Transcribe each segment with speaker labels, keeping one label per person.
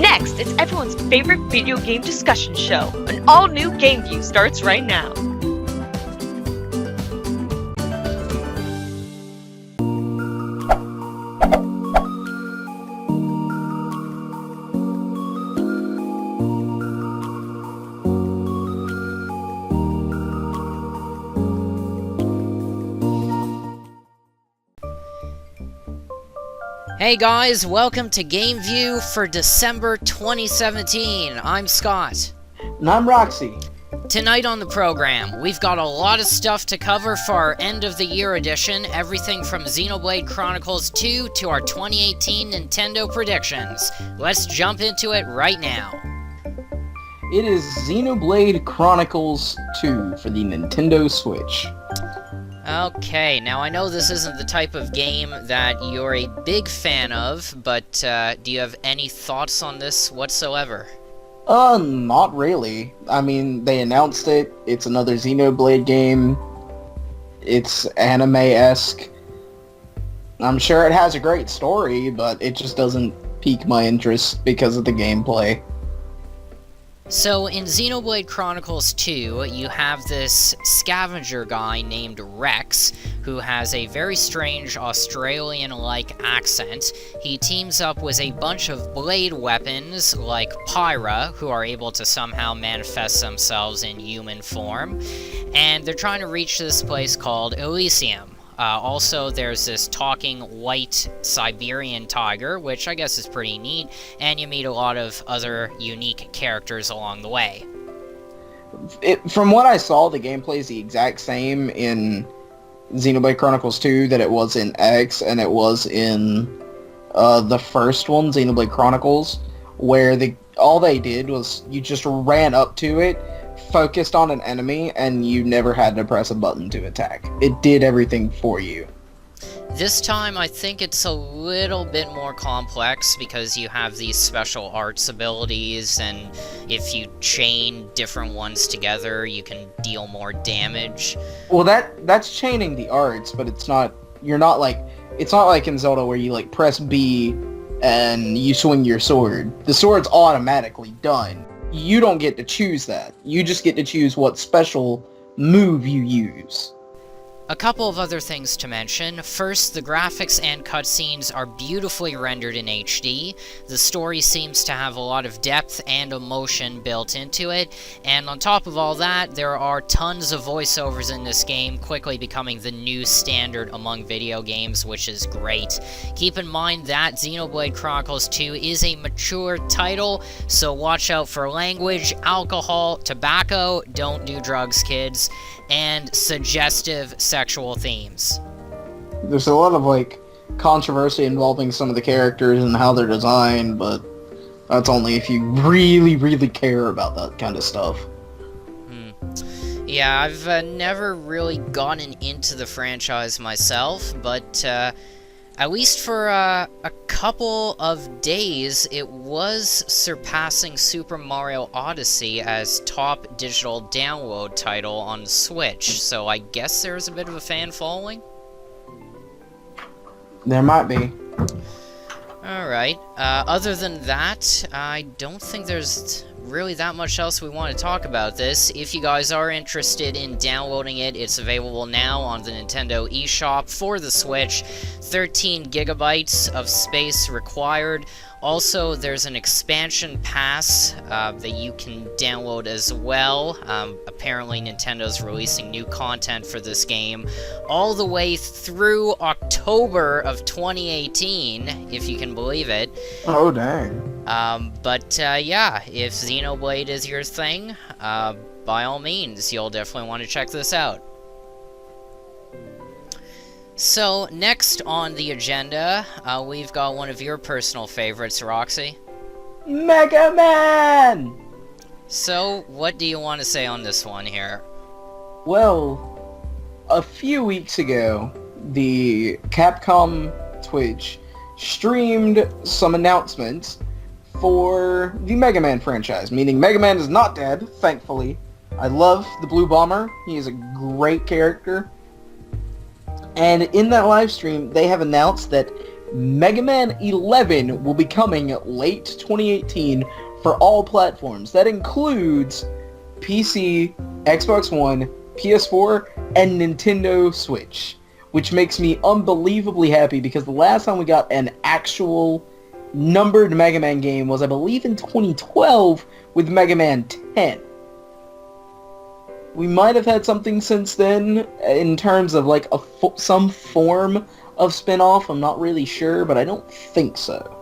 Speaker 1: Next, it's everyone's favorite video game discussion show. An all-new GameView starts right now.
Speaker 2: Hey guys, welcome to GameView for December 2017. I'm Scott.
Speaker 3: And I'm Roxie.
Speaker 2: Tonight on the program, we've got a lot of stuff to cover for our end of the year edition, everything from Xenoblade Chronicles 2 to our 2018 Nintendo predictions. Let's jump into it right now.
Speaker 3: It is Xenoblade Chronicles 2 for the Nintendo Switch.
Speaker 2: Okay, now I know this isn't the type of game that you're a big fan of, but do you have any thoughts on this whatsoever?
Speaker 3: Not really. I mean, they announced it. It's another Xenoblade game. It's anime-esque. I'm sure it has a great story, but it just doesn't pique my interest because of the gameplay.
Speaker 2: So, in Xenoblade Chronicles 2, you have this scavenger guy named Rex, who has a very strange Australian-like accent. He teams up with a bunch of blade weapons, like Pyra, who are able to somehow manifest themselves in human form, and they're trying to reach this place called Elysium. Also, there's this talking white Siberian tiger, which I guess is pretty neat, and you meet a lot of other unique characters along the way.
Speaker 3: From what I saw, the gameplay is the exact same in Xenoblade Chronicles 2 that it was in X, and it was in the first one, Xenoblade Chronicles, where all they did was you just ran up to it, focused on an enemy, and you never had to press a button to attack. It did everything for you.
Speaker 2: This time, I think it's a little bit more complex because you have these special arts abilities, and if you chain different ones together, you can deal more damage.
Speaker 3: Well, that's chaining the arts, but it's not like in Zelda where you press B and you swing your sword. The sword's automatically done. You don't get to choose that. You just get to choose what special move you use.
Speaker 2: A couple of other things to mention. First, the graphics and cutscenes are beautifully rendered in HD. The story seems to have a lot of depth and emotion built into it, and on top of all that, there are tons of voiceovers in this game, quickly becoming the new standard among video games, which is great. Keep in mind that Xenoblade Chronicles 2 is a mature title, so watch out for language, alcohol, tobacco, don't do drugs, kids, and suggestive sexual themes.
Speaker 3: There's a lot of controversy involving some of the characters and how they're designed, but that's only if you really, really care about that kind of stuff.
Speaker 2: Yeah, I've never really gotten into the franchise myself, but at least for a couple of days, it was surpassing Super Mario Odyssey as top digital download title on the Switch, so I guess there's a bit of a fan following?
Speaker 3: There might be.
Speaker 2: Alright, other than that, I don't think there's really that much else we want to talk about this. If you guys are interested in downloading it, it's available now on the Nintendo eShop for the Switch. 13 gigabytes of space required. Also, there's an expansion pass that you can download as well. Apparently, Nintendo's releasing new content for this game all the way through October of 2018, if you can believe it.
Speaker 3: Oh, dang.
Speaker 2: Yeah, if Xenoblade is your thing, by all means, you'll definitely want to check this out. So, next on the agenda, we've got one of your personal favorites, Roxie.
Speaker 3: Megaman!
Speaker 2: So, what do you want to say on this one here?
Speaker 3: Well, a few weeks ago, the Capcom Twitch streamed some announcements for the Mega Man franchise, meaning Mega Man is not dead, thankfully. I love the Blue Bomber. He is a great character. And in that live stream, they have announced that Mega Man 11 will be coming late 2018 for all platforms. That includes PC, Xbox One, PS4, and Nintendo Switch, which makes me unbelievably happy because the last time we got an actual numbered Mega Man game was, I believe, in 2012 with Mega Man 10. We might have had something since then in terms of like some form of spin-off. I'm not really sure, but I don't think so.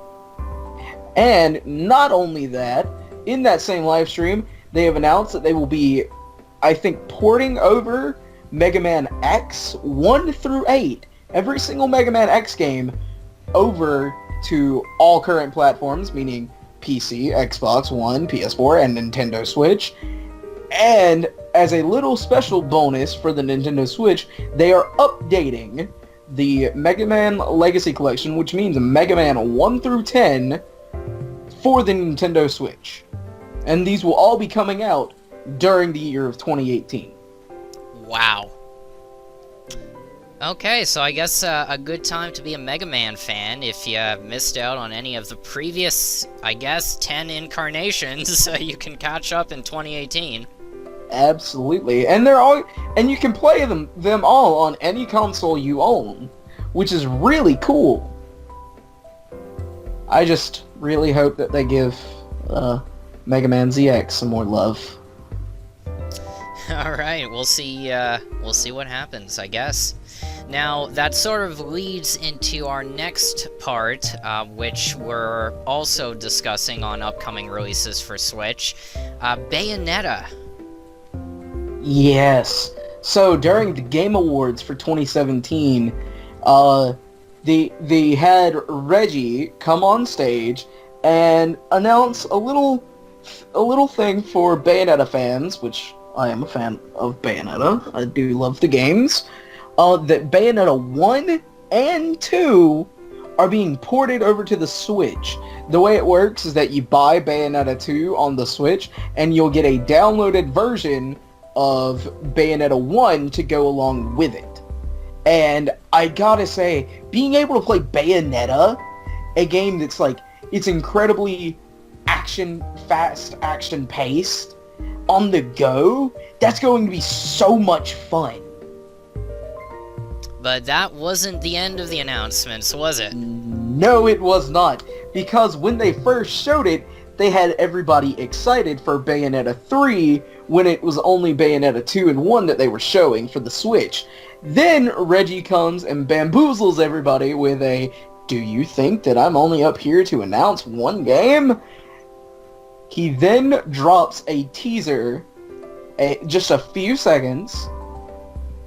Speaker 3: And not only that, in that same live stream, they have announced that they will be, I think, porting over Mega Man X 1 through 8, every single Mega Man X game, over to all current platforms, meaning PC, Xbox One, PS4, and Nintendo Switch. And as a little special bonus for the Nintendo Switch, they are updating the Mega Man Legacy Collection, which means Mega Man 1 through 10, for the Nintendo Switch. And these will all be coming out during the year of 2018.
Speaker 2: Wow. Okay, so I guess a good time to be a Mega Man fan if you missed out on any of the previous, I guess, 10 incarnations, so you can catch up in 2018.
Speaker 3: Absolutely, and you can play them all on any console you own, which is really cool. I just really hope that they give Mega Man ZX some more love.
Speaker 2: All right, we'll see what happens, I guess. Now, that sort of leads into our next part, which we're also discussing on upcoming releases for Switch, Bayonetta.
Speaker 3: Yes. So during the Game Awards for 2017, they had Reggie come on stage and announce a little thing for Bayonetta fans, which I am a fan of Bayonetta. I do love the games. That Bayonetta 1 and 2 are being ported over to the Switch. The way it works is that you buy Bayonetta 2 on the Switch, and you'll get a downloaded version of Bayonetta 1 to go along with it. And I gotta say, being able to play Bayonetta, a game that's like, it's incredibly fast action paced, on the go, that's going to be so much fun.
Speaker 2: But that wasn't the end of the announcements, was it?
Speaker 3: No, it was not. Because when they first showed it, they had everybody excited for Bayonetta 3 when it was only Bayonetta 2 and 1 that they were showing for the Switch. Then Reggie comes and bamboozles everybody with a, "Do you think that I'm only up here to announce one game?" He then drops a teaser, just a few seconds,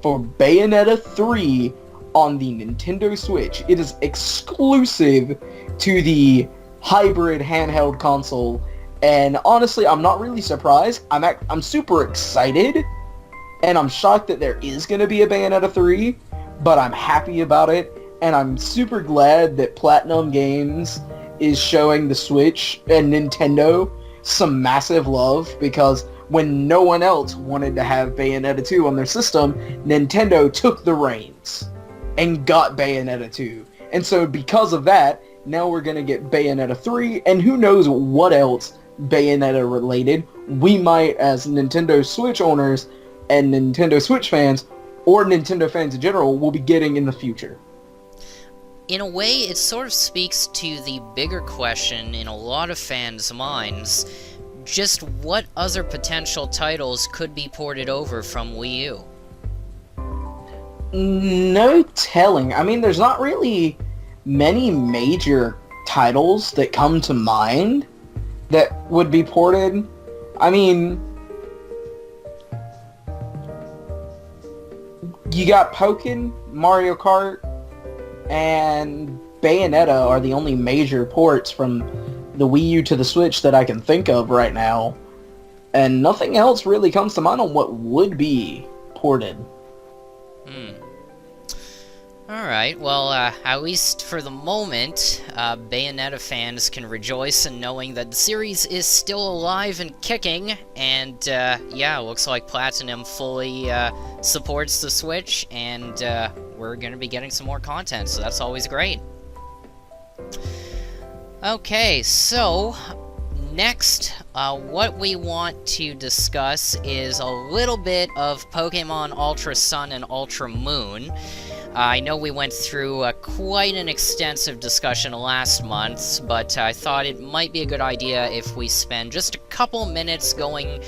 Speaker 3: for Bayonetta 3 on the Nintendo Switch. It is exclusive to the hybrid handheld console, and honestly, I'm not really surprised. I'm super excited, and I'm shocked that there is going to be a Bayonetta 3, but I'm happy about it, and I'm super glad that Platinum Games is showing the Switch and Nintendo some massive love, because when no one else wanted to have Bayonetta 2 on their system, Nintendo took the reins and got Bayonetta 2. And so because of that, now we're going to get Bayonetta 3, and who knows what else Bayonetta related we might, as Nintendo Switch owners and Nintendo Switch fans, or Nintendo fans in general, will be getting in the future.
Speaker 2: In a way, it sort of speaks to the bigger question in a lot of fans' minds, just what other potential titles could be ported over from Wii U?
Speaker 3: No telling. I mean, there's not really many major titles that come to mind that would be ported. I mean, you got Pokken, Mario Kart, and Bayonetta are the only major ports from the Wii U to the Switch that I can think of right now. And nothing else really comes to mind on what would be ported.
Speaker 2: Alright, well, at least for the moment, Bayonetta fans can rejoice in knowing that the series is still alive and kicking, and, yeah, looks like Platinum fully supports the Switch, and we're gonna be getting some more content, so that's always great. Okay, so next, what we want to discuss is a little bit of Pokemon Ultra Sun and Ultra Moon. I know we went through quite an extensive discussion last month, but I thought it might be a good idea if we spend just a couple minutes going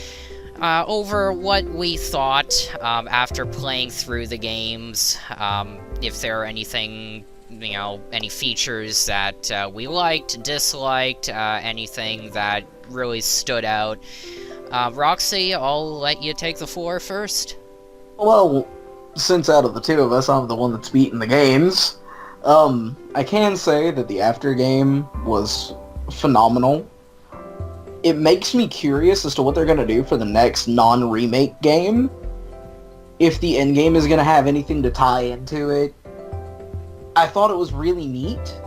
Speaker 2: over what we thought after playing through the games, if there are anything, any features that we liked, disliked, anything that really stood out. Roxie, I'll let you take the floor first.
Speaker 3: Well, since out of the two of us, I'm the one that's beaten the games, I can say that the after game was phenomenal. It makes me curious as to what they're going to do for the next non-remake game. If the end game is going to have anything to tie into it. I thought it was really neat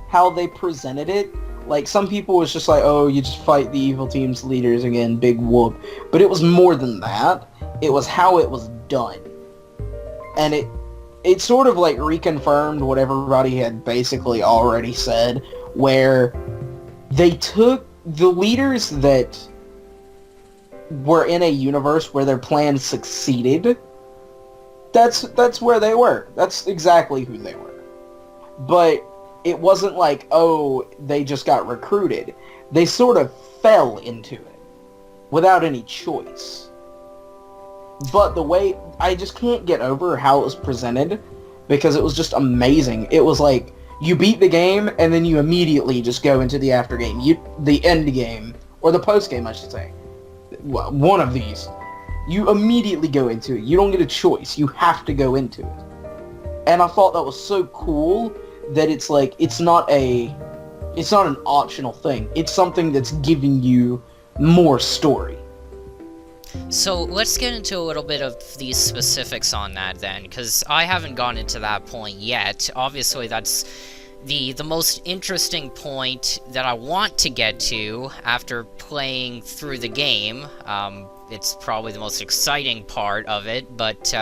Speaker 3: how they presented it. Like, some people was just like, oh, you just fight the evil team's leaders again, big whoop. But it was more than that. It was how it was done. And it sort of like reconfirmed what everybody had basically already said, where they took the leaders that were in a universe where their plan succeeded. That's where they were. That's exactly who they were. But it wasn't like, oh, they just got recruited. They sort of fell into it without any choice. But the way, I just can't get over how it was presented, because it was just amazing. It was like, you beat the game, and then you immediately just go into the after game. The end game, or the post game, I should say. One of these. You immediately go into it. You don't get a choice. You have to go into it. And I thought that was so cool that it's like, it's not an optional thing. It's something that's giving you more story.
Speaker 2: So let's get into a little bit of these specifics on that then, because I haven't gone into that point yet. Obviously, that's the most interesting point that I want to get to after playing through the game. It's probably the most exciting part of it, but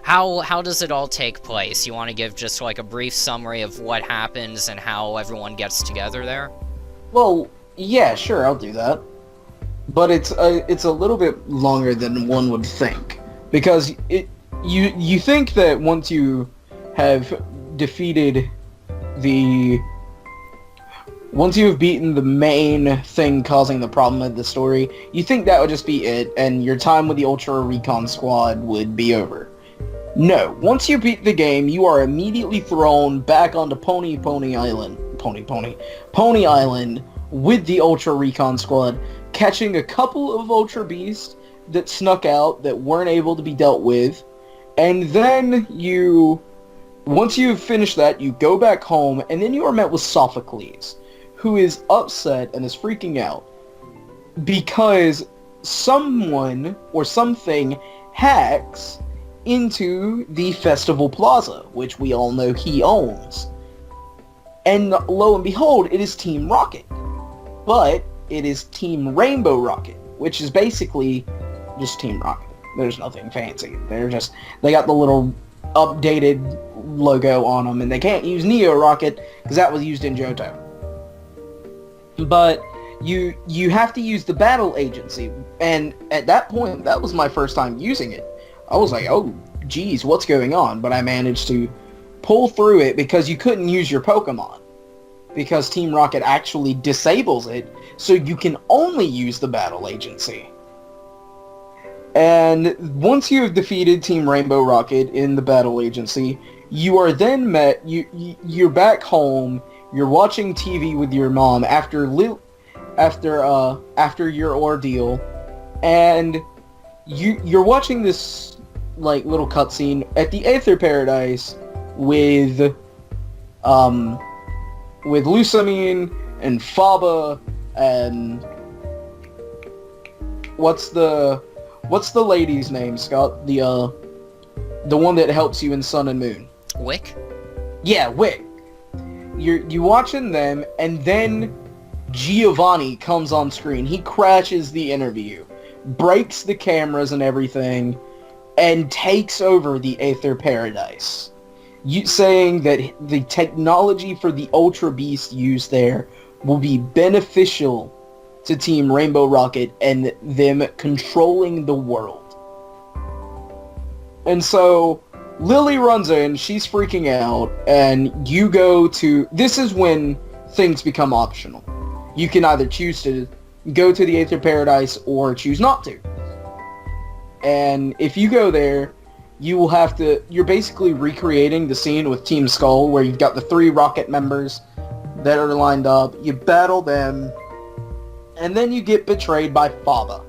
Speaker 2: how does it all take place? You want to give just like a brief summary of what happens and how everyone gets together there?
Speaker 3: Well, yeah, sure, I'll do that. But it's a little bit longer than one would think, because you think that once you have defeated once you have beaten the main thing causing the problem of the story, you think that would just be it, and your time with the Ultra Recon Squad would be over. No, once you beat the game, you are immediately thrown back onto Pony Island with the Ultra Recon Squad, catching a couple of Ultra Beasts that snuck out that weren't able to be dealt with, and then once you've finished that, you go back home, and then you are met with Sophocles, who is upset and is freaking out because someone or something hacks into the Festival Plaza, which we all know he owns. And lo and behold, it is Team Rocket. But it is Team Rainbow Rocket, which is basically just Team Rocket. There's nothing fancy. They got the little updated logo on them, and they can't use Neo Rocket because that was used in Johto. But you have to use the battle agency, and at that point, that was my first time using it. I was like, oh, geez, what's going on? But I managed to pull through it because you couldn't use your Pokemon, because Team Rocket actually disables it, so you can only use the battle agency. And once you have defeated Team Rainbow Rocket in the battle agency, you are then met, you're back home, you're watching TV with your mom after your ordeal, and you're watching this like little cutscene at the Aether Paradise with Lusamine and Faba and what's the lady's name, Scott? The one that helps you in Sun and Moon.
Speaker 2: Wick?
Speaker 3: Yeah, Wick. You watching them, and then Giovanni comes on screen. He crashes the interview, breaks the cameras and everything, and takes over the Aether Paradise. Saying that the technology for the Ultra Beast used there will be beneficial to Team Rainbow Rocket and them controlling the world. And so Lily runs in, she's freaking out, and you go to... This is when things become optional. You can either choose to go to the Aether Paradise or choose not to. And if you go there, you will have to... You're basically recreating the scene with Team Skull, where you've got the 3 Rocket members that are lined up. You battle them, and then you get betrayed by Faba.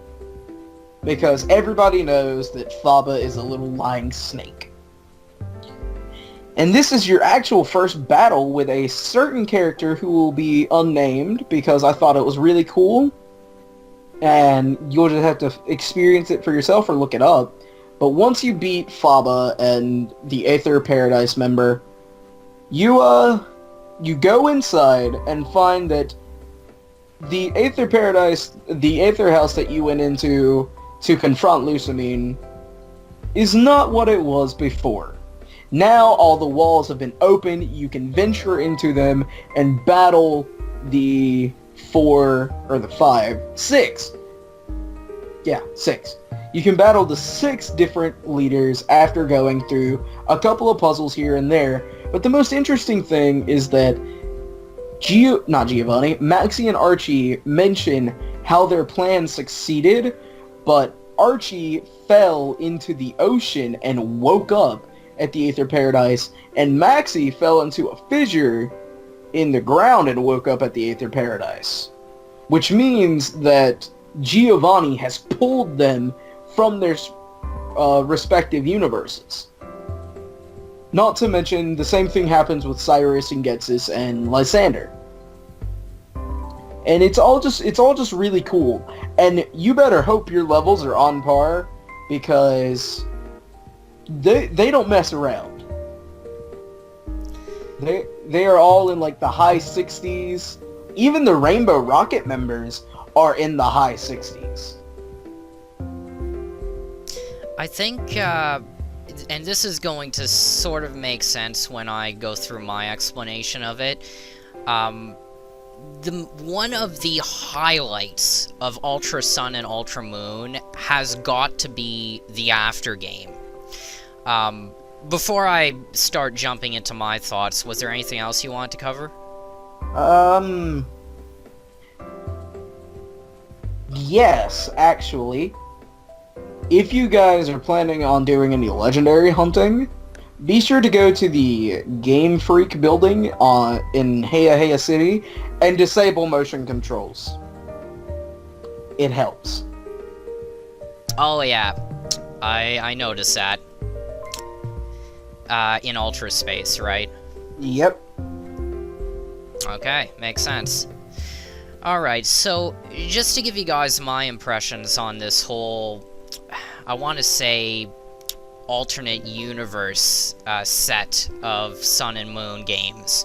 Speaker 3: Because everybody knows that Faba is a little lying snake. And this is your actual first battle with a certain character who will be unnamed, because I thought it was really cool. And you'll just have to experience it for yourself or look it up. But once you beat Faba and the Aether Paradise member, you go inside and find that the Aether Paradise, the Aether House that you went into to confront Lusamine, is not what it was before. Now all the walls have been opened, you can venture into them and battle the 6. Yeah, 6. You can battle the 6 different leaders after going through a couple of puzzles here and there. But the most interesting thing is that Maxie and Archie mention how their plan succeeded, but Archie fell into the ocean and woke up at the Aether Paradise, and Maxie fell into a fissure in the ground and woke up at the Aether Paradise. Which means that Giovanni has pulled them from their respective universes. Not to mention, the same thing happens with Cyrus and Getsis and Lysander. And it's all just really cool. And you better hope your levels are on par, because they don't mess around. They are all in like the high 60s. Even the Rainbow Rocket members are in the high 60s.
Speaker 2: I think, and this is going to sort of make sense when I go through my explanation of it. One of the highlights of Ultra Sun and Ultra Moon has got to be the aftergame. Before I start jumping into my thoughts, was there anything else you wanted to cover?
Speaker 3: Yes, actually. If you guys are planning on doing any legendary hunting, be sure to go to the Game Freak building in Heya Heya City and disable motion controls. It helps.
Speaker 2: Oh yeah, I noticed that. In Ultra Space, right?
Speaker 3: Yep.
Speaker 2: Okay, makes sense. Alright, so, just to give you guys my impressions on this whole, I want to say, alternate universe set of Sun and Moon games.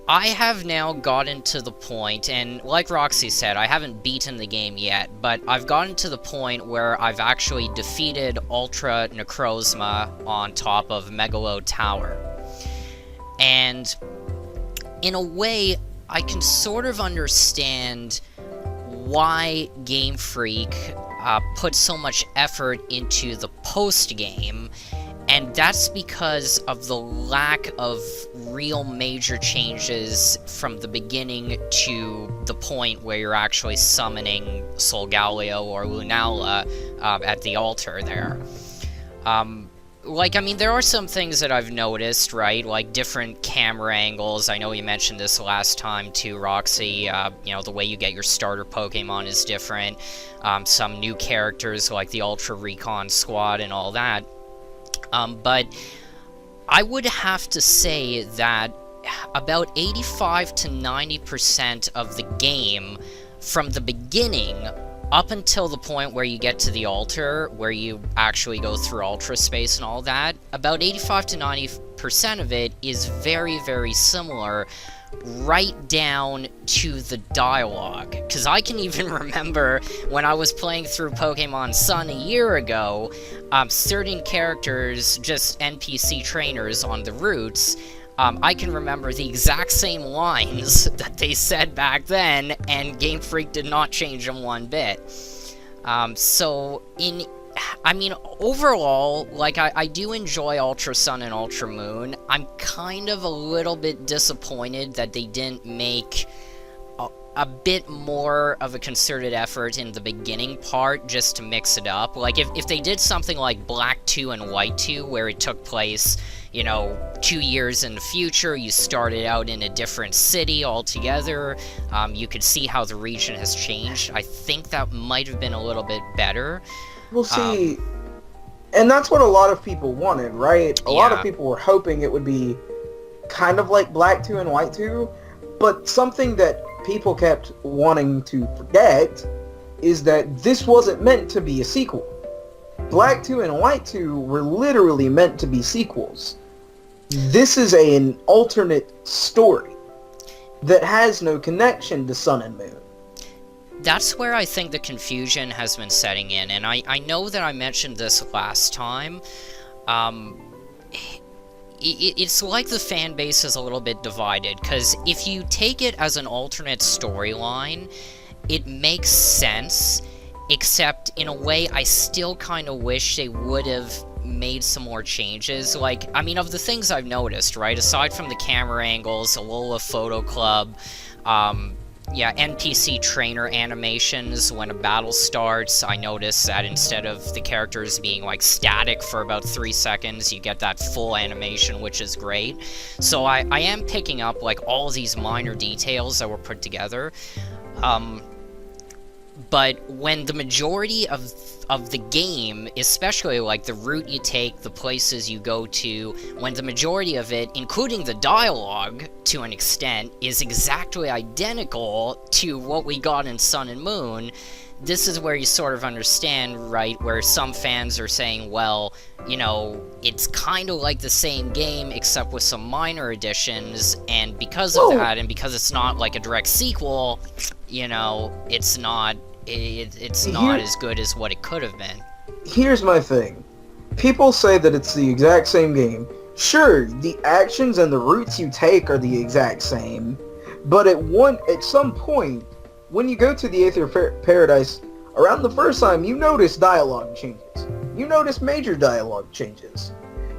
Speaker 2: I have now gotten to the point, and like Roxie said, I haven't beaten the game yet, but I've gotten to the point where I've actually defeated Ultra Necrozma on top of Megalo Tower. And in a way, I can sort of understand why Game Freak put so much effort into the post-game, and that's because of the lack of real major changes from the beginning to the point where you're actually summoning Solgaleo or Lunala at the altar there. Like, I mean, there are some things that I've noticed, right? Like, different camera angles. I know you mentioned this last time, too, Roxie. You know, the way you get your starter Pokemon is different. Some new characters, like the Ultra Recon Squad and all that. But I would have to say that about 85 to 90% of the game, from the beginning up until the point where you get to the altar, where you actually go through Ultra Space and all that, about 85 to 90% of it is very, very similar, right down to the dialogue. Because I can even remember when I was playing through Pokemon Sun a year ago, certain characters, just NPC trainers on the routes, I can remember the exact same lines that they said back then, and Game Freak did not change them one bit. Overall, like, I do enjoy Ultra Sun and Ultra Moon. I'm kind of a little bit disappointed that they didn't make a bit more of a concerted effort in the beginning part just to mix it up. Like, if they did something like Black 2 and White 2, where it took place, 2 years in the future, you started out in a different city altogether, you could see how the region has changed. I think that might have been a little bit better.
Speaker 4: We'll see. And that's what a lot of people wanted, right? A lot of people were hoping it would be kind of like Black 2 and White 2, but something that people kept wanting to forget is that this wasn't meant to be a sequel. Black 2 and White 2 were literally meant to be sequels. This is an alternate story that has no connection to Sun and Moon.
Speaker 2: That's where I think the confusion has been setting in, and I know that I mentioned this last time. It's like the fan base is a little bit divided, because if you take it as an alternate storyline, it makes sense, except in a way I still kind of wish they would have made some more changes. Like, I mean, of the things I've noticed, right, aside from the camera angles, Alola Photo Club, NPC trainer animations when a battle starts, I noticed that instead of the characters being, like, static for about 3 seconds, you get that full animation, which is great. So I am picking up, like, all these minor details that were put together. But when the majority of the game, especially like the route you take, the places you go to, when the majority of it, including the dialogue to an extent, is exactly identical to what we got in Sun and Moon, this is where you sort of understand, right, where some fans are saying, well, it's kind of like the same game except with some minor additions, and because of that, and because it's not like a direct sequel, it's not as good as what it could have been.
Speaker 4: Here's my thing. People say that it's the exact same game. Sure, the actions and the routes you take are the exact same, but at some point, when you go to the Aether Paradise, around the first time, you notice dialogue changes. You notice major dialogue changes.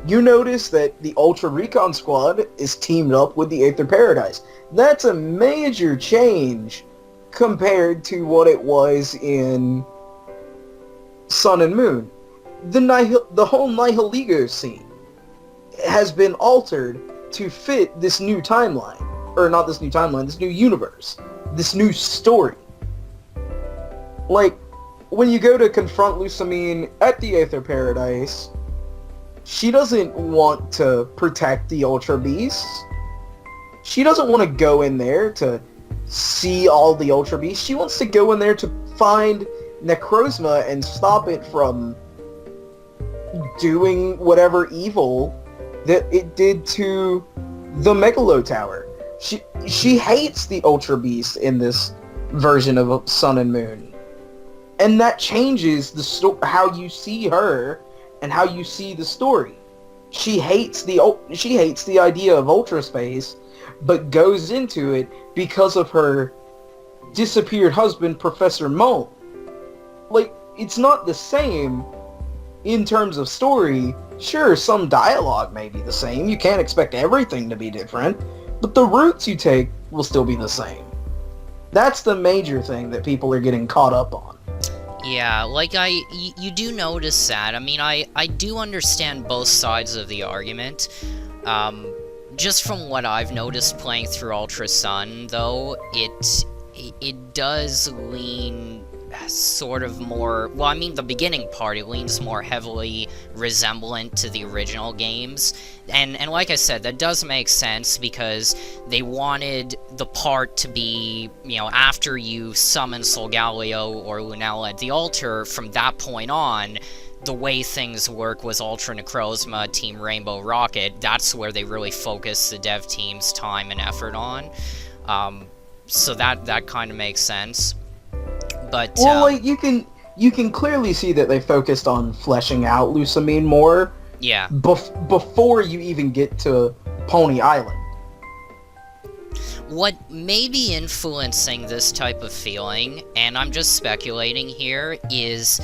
Speaker 4: You notice that the Ultra Recon Squad is teamed up with the Aether Paradise. That's a major change compared to what it was in Sun and Moon. The whole Nihilego scene has been altered to fit this new timeline. Or not this new timeline, this new universe. This new story. Like, when you go to confront Lusamine at the Aether Paradise, she doesn't want to protect the Ultra Beasts. She doesn't want to go in there to see all the Ultra Beasts. She wants to go in there to find Necrozma and stop it from doing whatever evil that it did to the Megalo Tower. She hates the Ultra Beast in this version of Sun and Moon. And that changes how you see her and how you see the story. She hates the idea of Ultra Space, but goes into it because of her disappeared husband, Professor Mole. Like, it's not the same in terms of story. Sure, some dialogue may be the same. You can't expect everything to be different, but the routes you take will still be the same. That's the major thing that people are getting caught up on.
Speaker 2: Yeah, like, you do notice that. I mean, I do understand both sides of the argument. Just from what I've noticed playing through Ultra Sun, though, it does lean sort of more... Well, I mean, the beginning part, it leans more heavily resemblant to the original games. And like I said, that does make sense, because they wanted the part to be, after you summon Solgaleo or Lunella at the altar, from that point on, the way things work was Ultra Necrozma, Team Rainbow Rocket. That's where they really focus the dev team's time and effort on. So that kind of makes sense. But
Speaker 4: well, like, you can clearly see that they focused on fleshing out Lusamine more.
Speaker 2: Yeah.
Speaker 4: Before you even get to Pony Island.
Speaker 2: What may be influencing this type of feeling, and I'm just speculating here, is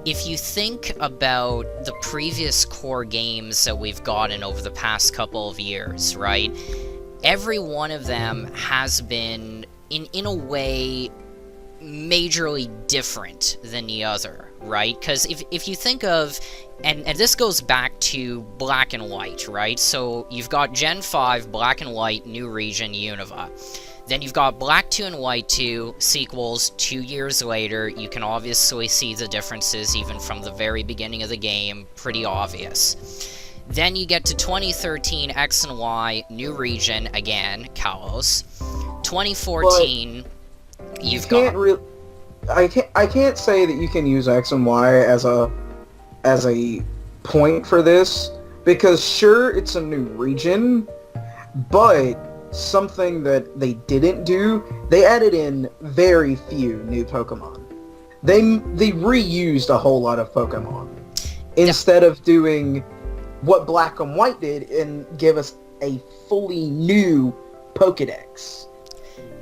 Speaker 2: if you think about the previous core games that we've gotten over the past couple of years, right? Every one of them has been, in a way, majorly different than the other, right? Because if you think of, and this goes back to Black and White, right? So you've got Gen 5, Black and White, New Region, Unova. Then you've got Black 2 and White 2 sequels 2 years later. You can obviously see the differences even from the very beginning of the game, pretty obvious. Then you get to 2013 X and Y, New Region, again, Kalos. 2014...
Speaker 4: But I can't say that you can use X and Y as a point for this, because sure, it's a new region, but something that they didn't do, they added in very few new Pokemon. They reused a whole lot of Pokemon instead of doing what Black and White did and give us a fully new Pokedex.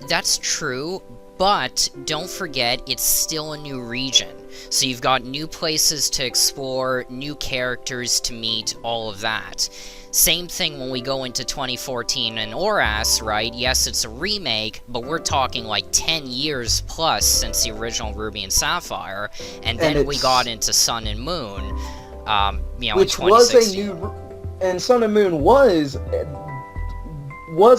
Speaker 2: That's true, but don't forget, it's still a new region. So you've got new places to explore, new characters to meet, all of that. Same thing when we go into 2014 and ORAS, right? Yes, it's a remake, but we're talking like 10 years plus since the original Ruby and Sapphire, and then we got into Sun and Moon, you know,
Speaker 4: which
Speaker 2: in 2016.
Speaker 4: was a new, and Sun and Moon was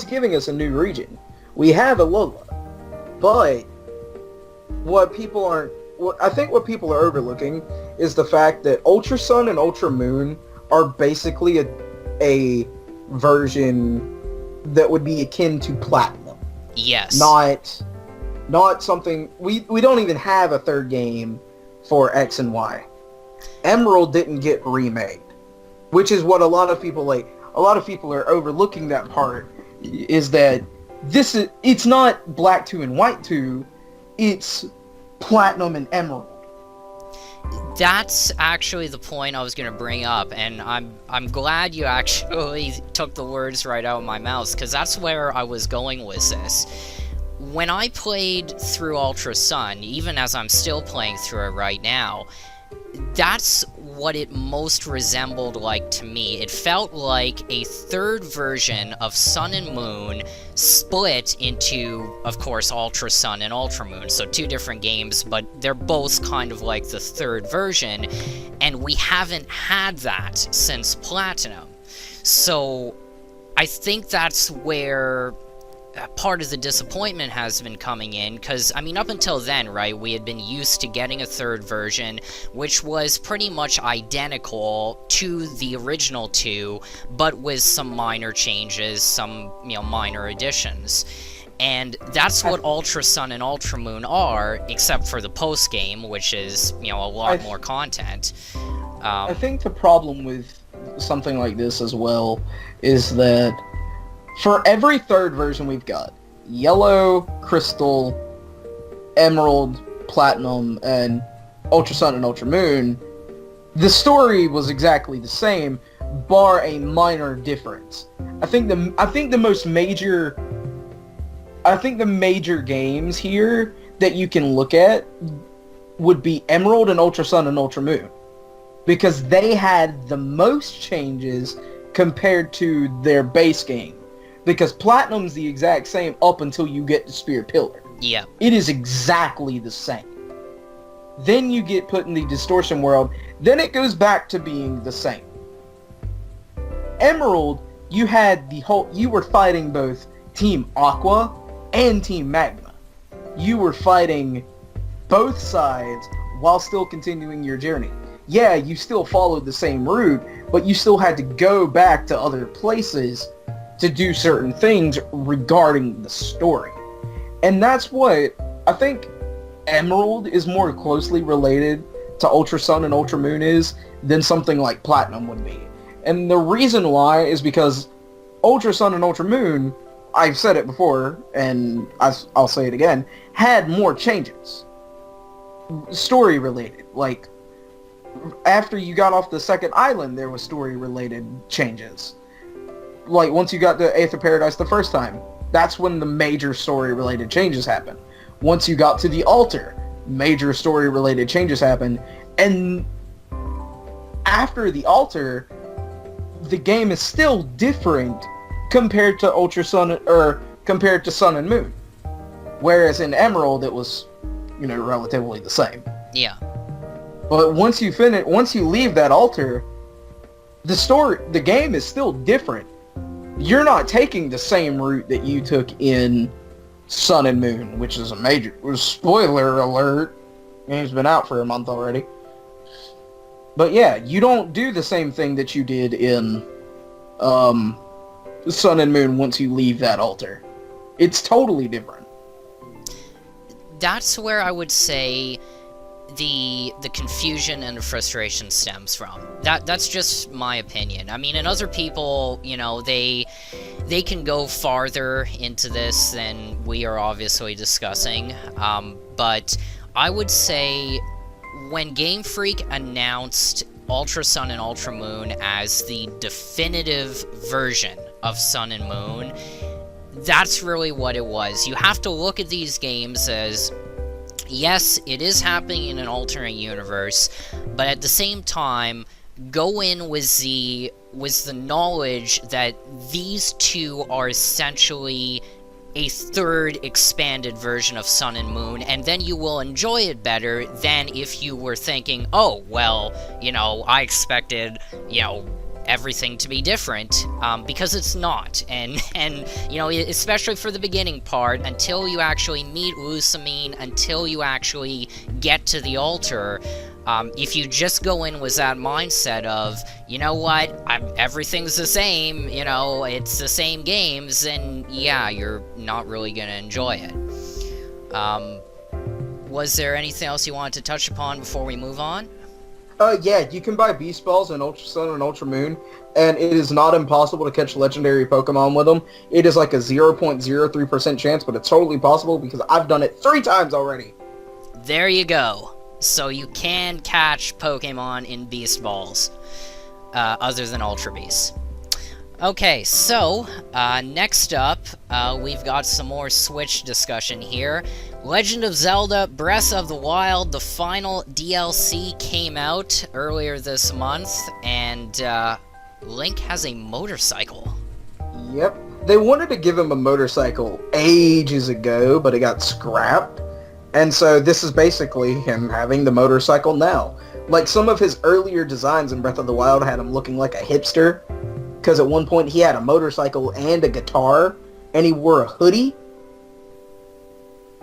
Speaker 4: giving us a new region. We have Alola. But I think what people are overlooking is the fact that Ultra Sun and Ultra Moon are basically a version that would be akin to Platinum.
Speaker 2: Yes.
Speaker 4: Not something, we don't even have a third game for X and Y. Emerald didn't get remade, which is what a lot of people are overlooking that part, is that it's not Black 2 and White 2, it's Platinum and Emerald.
Speaker 2: That's actually the point I was going to bring up, and I'm glad you actually took the words right out of my mouth, because that's where I was going with this. When I played through Ultra Sun, even as I'm still playing through it right now, that's what it most resembled like to me. It felt like a third version of Sun and Moon split into, of course, Ultra Sun and Ultra Moon. So 2 different games, but they're both kind of like the third version, and we haven't had that since Platinum. So I think that's where part of the disappointment has been coming in, because, I mean, up until then, right, we had been used to getting a third version, which was pretty much identical to the original 2, but with some minor changes, some, you know, minor additions. And that's what Ultra Sun and Ultra Moon are, except for the post-game, which is, you know, a lot more content.
Speaker 3: I think the problem with something like this as well is that for every third version we've got, Yellow, Crystal, Emerald, Platinum, and Ultra Sun and Ultra Moon, the story was exactly the same, bar a minor difference. I think the major games here that you can look at would be Emerald and Ultra Sun and Ultra Moon, because they had the most changes compared to their base game. Because Platinum's the exact same up until you get to Spear Pillar.
Speaker 2: Yeah.
Speaker 3: It is exactly the same. Then you get put in the Distortion world, then it goes back to being the same. Emerald, you were fighting both Team Aqua and Team Magma. You were fighting both sides while still continuing your journey. Yeah, you still followed the same route, but you still had to go back to other places to do certain things regarding the story. And that's what I think Emerald is more closely related to Ultra Sun and Ultra Moon is than something like Platinum would be. And the reason why is because Ultra Sun and Ultra Moon, I've said it before, and I'll say it again, had more changes. Story related. Like, after you got off the second island, there was story related changes.
Speaker 4: like, once you got to Aether Paradise the first time, that's when the major story-related changes happen. Once you got to the altar, major story-related changes happen. And after the altar, the game is still different compared to compared to Sun and Moon. Whereas in Emerald, it was, relatively the same.
Speaker 2: Yeah.
Speaker 4: But once you leave that altar, the game is still different. You're not taking the same route that you took in Sun and Moon, which is a major spoiler alert. Game's been out for a month already. But yeah, you don't do the same thing that you did in Sun and Moon once you leave that altar. It's totally different.
Speaker 2: That's where I would say the confusion and the frustration stems from. That's just my opinion. I mean, and other people, they can go farther into this than we are obviously discussing. But I would say when Game Freak announced Ultra Sun and Ultra Moon as the definitive version of Sun and Moon, that's really what it was. You have to look at these games as, yes, it is happening in an alternate universe, but at the same time, go in with the knowledge that these two are essentially a third expanded version of Sun and Moon, and then you will enjoy it better than if you were thinking, oh, well, I expected, everything to be different, because it's not, and especially for the beginning part, until you actually meet Lusamine, until you actually get to the altar, if you just go in with that mindset of, everything's the same, it's the same games, then yeah, you're not really gonna enjoy it. Was there anything else you wanted to touch upon before we move on?
Speaker 4: Yeah, you can buy Beast Balls in Ultra Sun and Ultra Moon, and it is not impossible to catch legendary Pokemon with them. It is like a 0.03% chance, but it's totally possible because I've done it 3 times already.
Speaker 2: There you go. So you can catch Pokemon in Beast Balls, other than Ultra Beasts. Okay, so, next up, we've got some more Switch discussion here. Legend of Zelda Breath of the Wild, the final DLC came out earlier this month, and Link has a motorcycle.
Speaker 4: Yep. They wanted to give him a motorcycle ages ago, but it got scrapped. And so this is basically him having the motorcycle now. Like, some of his earlier designs in Breath of the Wild had him looking like a hipster, because at one point he had a motorcycle and a guitar, and he wore a hoodie.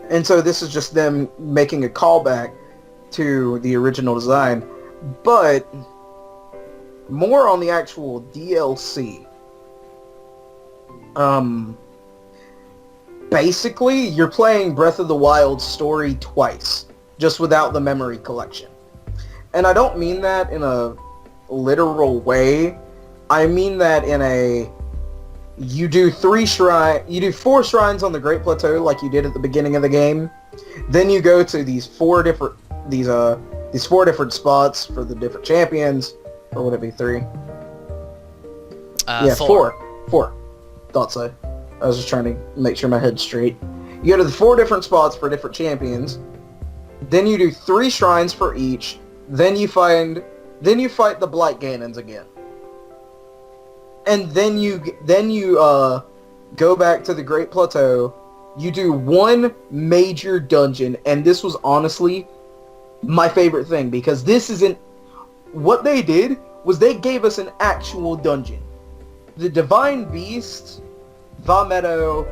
Speaker 4: And so this is just them making a callback to the original design. But more on the actual DLC. Basically, you're playing Breath of the Wild story twice, just without the memory collection. And I don't mean that in a literal way. I mean that in a, you do 4 shrines on the Great Plateau like you did at the beginning of the game. Then you go to these 4 different spots for the different champions. Or would it be 3? Yeah, 4. 4. Thought so. I was just trying to make sure my head's straight. You go to the 4 different spots for different champions. Then you do 3 shrines for each. Then you fight the Blight Ganons again. And then you go back to the Great Plateau. You do 1 major dungeon, and this was honestly my favorite thing, because this isn't... What they did was they gave us an actual dungeon. The Divine Beasts, Va Meadow,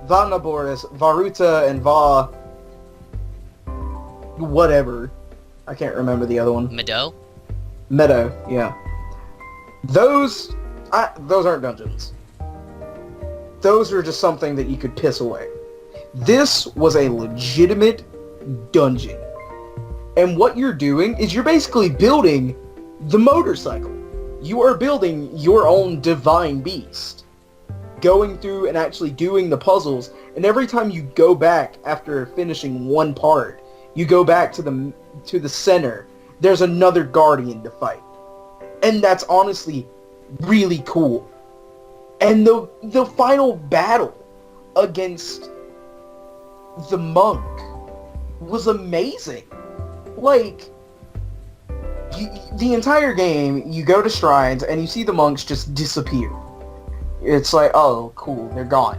Speaker 4: Va Naboris, Varuta, and Va... whatever. I can't remember the other one.
Speaker 2: Meadow,
Speaker 4: yeah. Those aren't dungeons. Those are just something that you could piss away. This was a legitimate dungeon. And what you're doing is you're basically building the motorcycle. You are building your own divine beast. Going through and actually doing the puzzles. And every time you go back after finishing one part, you go back to the center. There's another guardian to fight. And that's honestly really cool. And the final battle against the monk was amazing. Like, the entire game, you go to shrines and you see the monks just disappear. It's like, oh, cool, they're gone.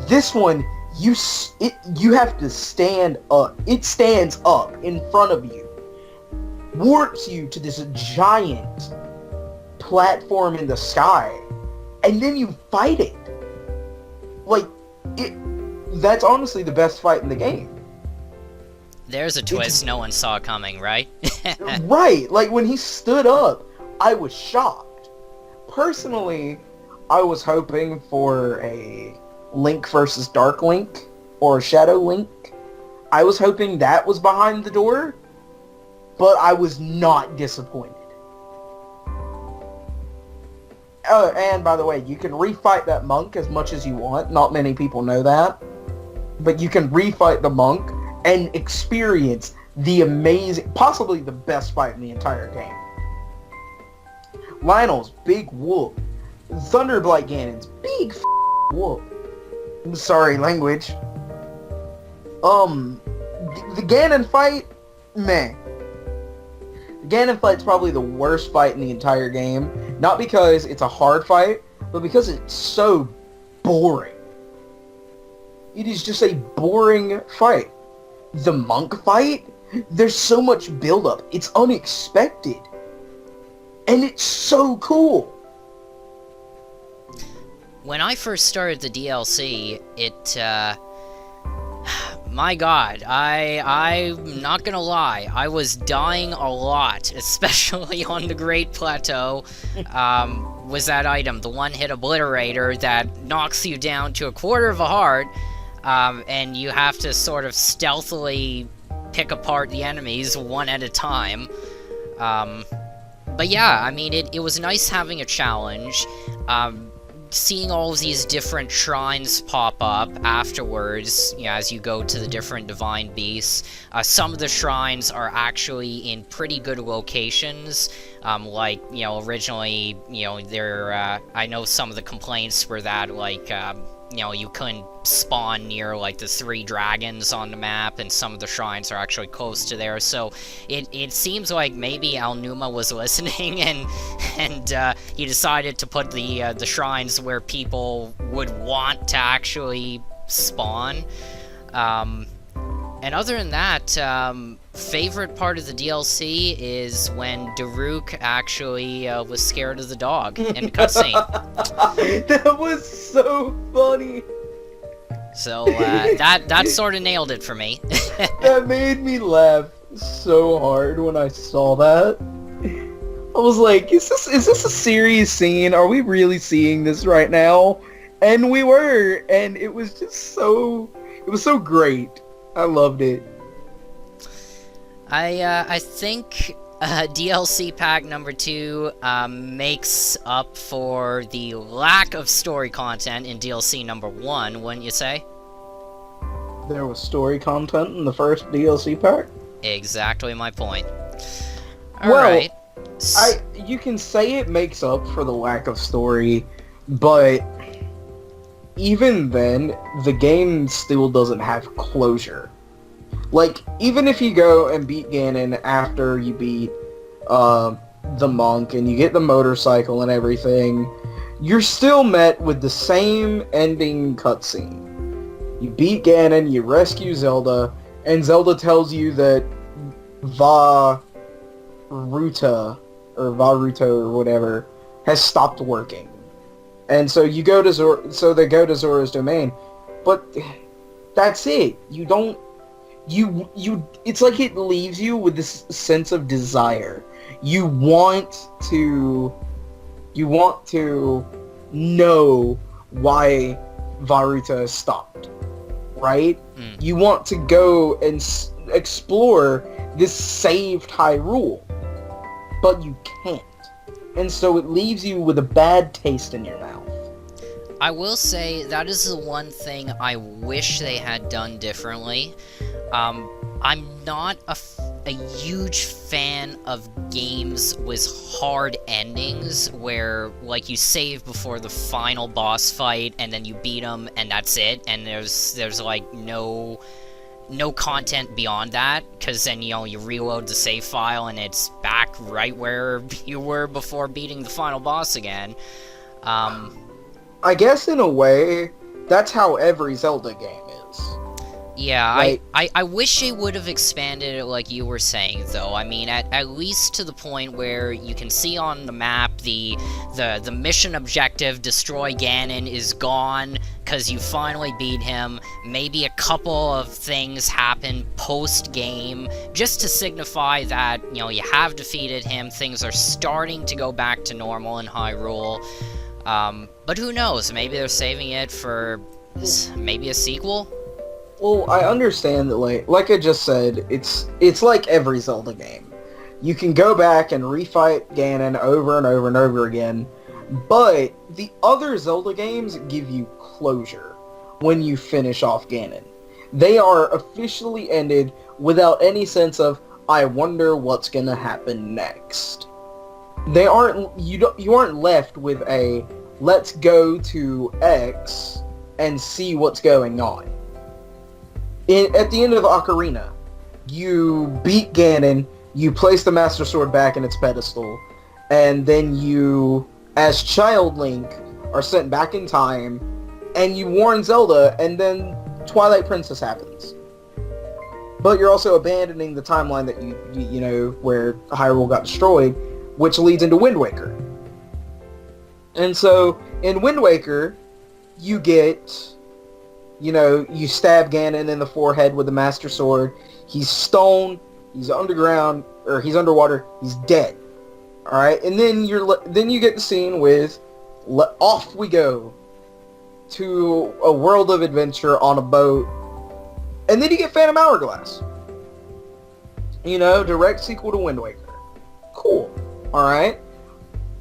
Speaker 4: This one, you have to stand up. It stands up in front of you, warps you to this giant platform in the sky, and then you fight it. Like, that's honestly the best fight in the game.
Speaker 2: There's a twist no one saw coming, right?
Speaker 4: Right, like when he stood up, I was shocked. Personally, I was hoping for a Link versus Dark Link, or Shadow Link. I was hoping that was behind the door, but I was not disappointed. Oh, and by the way, you can refight that monk as much as you want. Not many people know that. But you can refight the monk and experience the amazing, possibly the best fight in the entire game. Lionel's big whoop. Thunderblight Ganon's big whoop. I'm sorry, language. The Ganon fight, meh. The Ganon fight's probably the worst fight in the entire game. Not because it's a hard fight, but because it's so boring. It is just a boring fight. The monk fight, there's so much buildup. It's unexpected. And it's so cool.
Speaker 2: When I first started the DLC, my god, I'm not gonna lie, I was dying a lot, especially on the Great Plateau, was that item, the one-hit obliterator that knocks you down to a quarter of a heart, and you have to sort of stealthily pick apart the enemies one at a time. But yeah, I mean, it was nice having a challenge. Seeing all of these different shrines pop up afterwards, you know, as you go to the different divine beasts. Some of the shrines are actually in pretty good locations. Like, you know, originally, you know, I know some of the complaints were that, like, you know, you couldn't spawn near, like, the 3 dragons on the map, and some of the shrines are actually close to there, so it seems like maybe Alnuma was listening, and he decided to put the shrines where people would want to actually spawn. And other than that, favorite part of the DLC is when Daruk actually was scared of the dog in the cutscene.
Speaker 4: That was so funny.
Speaker 2: So, that sort of nailed it for me.
Speaker 4: That made me laugh so hard when I saw that. I was like, is this a serious scene? Are we really seeing this right now? And we were, and it was just so great. I loved it.
Speaker 2: I think DLC pack number 2 makes up for the lack of story content in DLC number 1, wouldn't you say?
Speaker 4: There was story content in the first DLC pack?
Speaker 2: Exactly my point.
Speaker 4: Well,
Speaker 2: Alright.
Speaker 4: You can say it makes up for the lack of story, but even then, the game still doesn't have closure. Like, even if you go and beat Ganon after you beat the monk and you get the motorcycle and everything, you're still met with the same ending cutscene. You beat Ganon, you rescue Zelda, and Zelda tells you that Varuta, or Varuto, or whatever, has stopped working. And so you go to they go to Zora's domain. But that's it. You don't... it's like it leaves you with this sense of desire. You want to know why Varuta has stopped, right? You want to go and explore this saved Hyrule, but you can't. And so it leaves you with a bad taste in your mouth.
Speaker 2: I will say, that is the one thing I wish they had done differently. I'm not a huge fan of games with hard endings where, like, you save before the final boss fight and then you beat them and that's it, and there's like no content beyond that, because then, you know, you reload the save file and it's back right where you were before beating the final boss again.
Speaker 4: I guess in a way, that's how every Zelda game is.
Speaker 2: Yeah,
Speaker 4: Like,
Speaker 2: I wish they would have expanded it like you were saying, though. I mean, at least to the point where you can see on the map the mission objective, destroy Ganon, is gone because you finally beat him. Maybe a couple of things happen post-game just to signify that, you know, you have defeated him, things are starting to go back to normal in Hyrule. But who knows, maybe they're saving it for maybe a sequel?
Speaker 4: Well, I understand that, like I just said, it's like every Zelda game. You can go back and refight Ganon over and over and over again, but the other Zelda games give you closure when you finish off Ganon. They are officially ended without any sense of, I wonder what's gonna happen next. They aren't, you aren't left with a, let's go to X and see what's going on. At the end of Ocarina, you beat Ganon, you place the Master Sword back in its pedestal, and then you, as Child Link, are sent back in time, and you warn Zelda, and then Twilight Princess happens. But you're also abandoning the timeline that you know, where Hyrule got destroyed, which leads into Wind Waker. And so, in Wind Waker, you get, you know, you stab Ganon in the forehead with the Master Sword. He's stone. He's underground, or he's underwater. He's dead. All right, and then you get the scene with, off we go to a world of adventure on a boat, and then you get Phantom Hourglass. You know, direct sequel to Wind Waker. Cool. All right,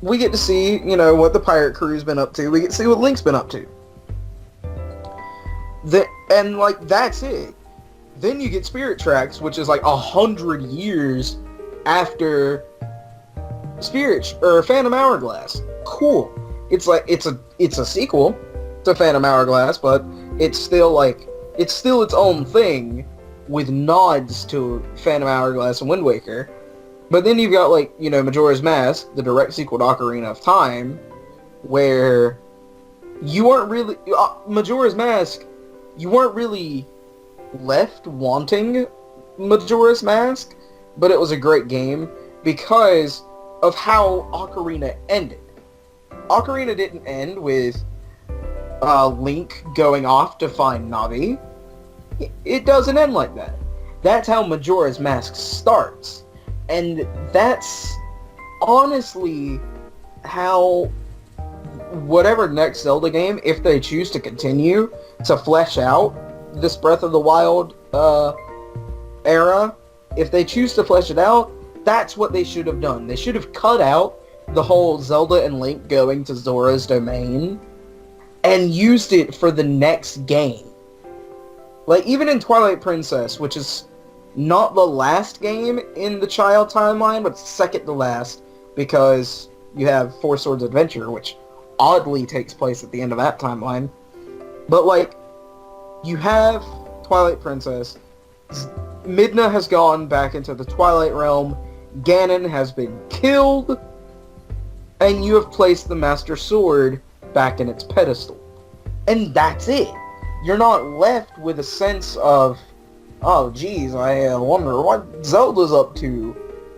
Speaker 4: we get to see, you know, what the pirate crew's been up to. We get to see what Link's been up to. And, like, that's it. Then you get Spirit Tracks, which is like 100 years after Phantom Hourglass. Cool. It's like, it's a sequel to Phantom Hourglass, but it's still its own thing with nods to Phantom Hourglass and Wind Waker. But then you've got, like, you know, Majora's Mask, the direct sequel to Ocarina of Time, where you aren't really, Majora's Mask, you weren't really left wanting Majora's Mask, but it was a great game because of how Ocarina ended. Ocarina didn't end with Link going off to find Navi. It doesn't end like that. That's how Majora's Mask starts. And that's honestly how whatever next Zelda game, if they choose to continue to flesh out this Breath of the Wild era, if they choose to flesh it out, that's what they should have done. They should have cut out the whole Zelda and Link going to Zora's domain and used it for the next game. Like, even in Twilight Princess, which is not the last game in the child timeline, but second to last, because you have Four Swords Adventure, which oddly takes place at the end of that timeline. But, like, you have Twilight Princess, Midna has gone back into the Twilight Realm, Ganon has been killed, and you have placed the Master Sword back in its pedestal. And that's it. You're not left with a sense of, oh, geez, I wonder what Zelda's up to.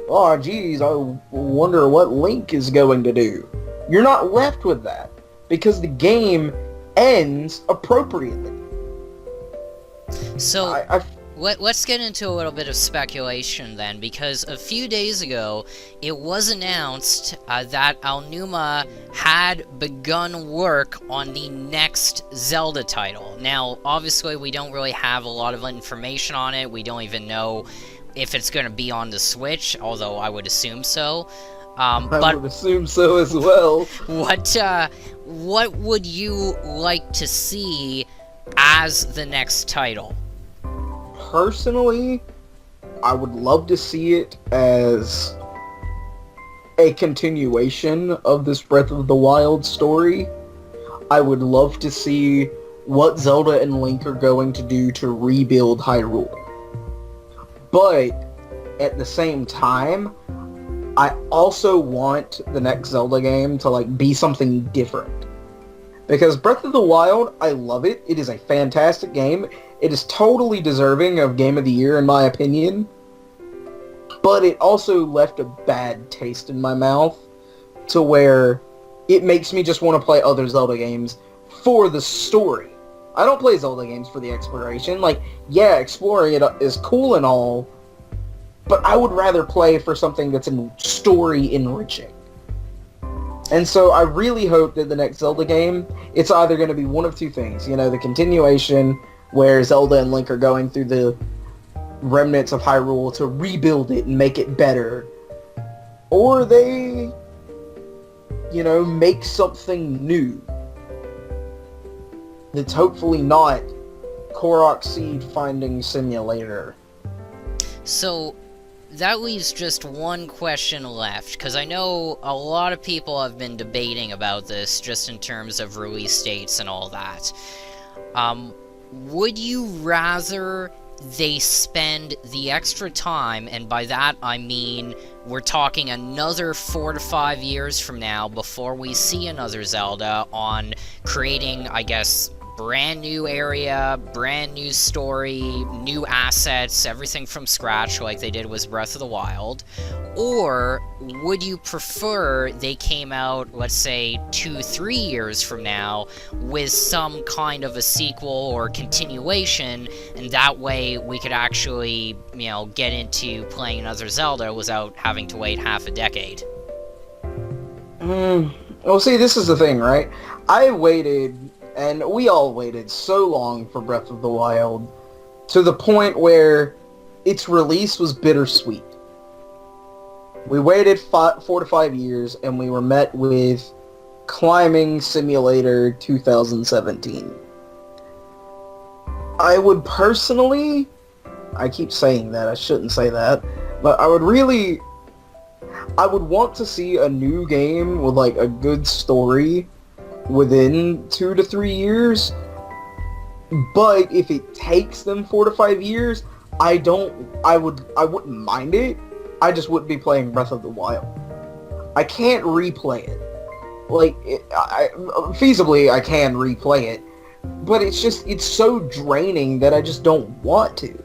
Speaker 4: Oh, geez, I wonder what Link is going to do. You're not left with that, because the game ends appropriately.
Speaker 2: So, let's get into a little bit of speculation then, because a few days ago, it was announced that Aonuma had begun work on the next Zelda title. Now, obviously, we don't really have a lot of information on it. We don't even know if it's going to be on the Switch, although I would assume so.
Speaker 4: I would assume so as well.
Speaker 2: What would you like to see as the next title?
Speaker 4: Personally, I would love to see it as a continuation of this Breath of the Wild story. I would love to see what Zelda and Link are going to do to rebuild Hyrule. But at the same time, I also want the next Zelda game to like be something different. Because Breath of the Wild, I love it. It is a fantastic game. It is totally deserving of Game of the Year in my opinion. But it also left a bad taste in my mouth to where it makes me just want to play other Zelda games for the story. I don't play Zelda games for the exploration. Like, yeah, exploring it is cool and all, but I would rather play for something that's story enriching. And so I really hope that the next Zelda game, it's either going to be one of two things. You know, the continuation where Zelda and Link are going through the remnants of Hyrule to rebuild it and make it better. Or they, you know, make something new. That's hopefully not Korok Seed Finding Simulator.
Speaker 2: So, that leaves just one question left, because I know a lot of people have been debating about this, just in terms of release dates and all that. Would you rather they spend the extra time, and by that I mean we're talking another 4 to 5 years from now before we see another Zelda, on creating, I guess, brand new area, brand new story, new assets, everything from scratch like they did with Breath of the Wild? Or would you prefer they came out, let's say, 2-3 years from now with some kind of a sequel or continuation, and that way we could actually, you know, get into playing another Zelda without having to wait half a decade?
Speaker 4: Well, see, this is the thing, right? I waited, and we all waited so long for Breath of the Wild, to the point where its release was bittersweet. We waited 4 to 5 years, and we were met with Climbing Simulator 2017. I would personally, I keep saying that, I shouldn't say that, but I would want to see a new game with like a good story within 2 to 3 years. But if it takes them 4 to 5 years, I wouldn't mind it. I just wouldn't be playing Breath of the Wild. I can't replay it. Like, feasibly, I can replay it, but it's so draining that I just don't want to.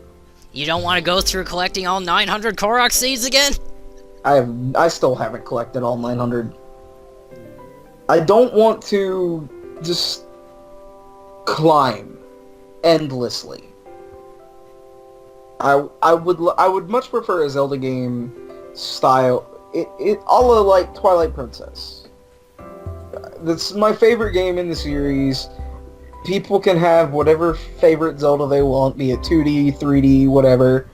Speaker 2: You don't want to go through collecting all 900 Korok Seeds again?
Speaker 4: I still haven't collected all 900. I don't want to just climb endlessly. I would much prefer a Zelda game style. It all like Twilight Princess. That's my favorite game in the series. People can have whatever favorite Zelda they want, be it 2D, 3D, whatever.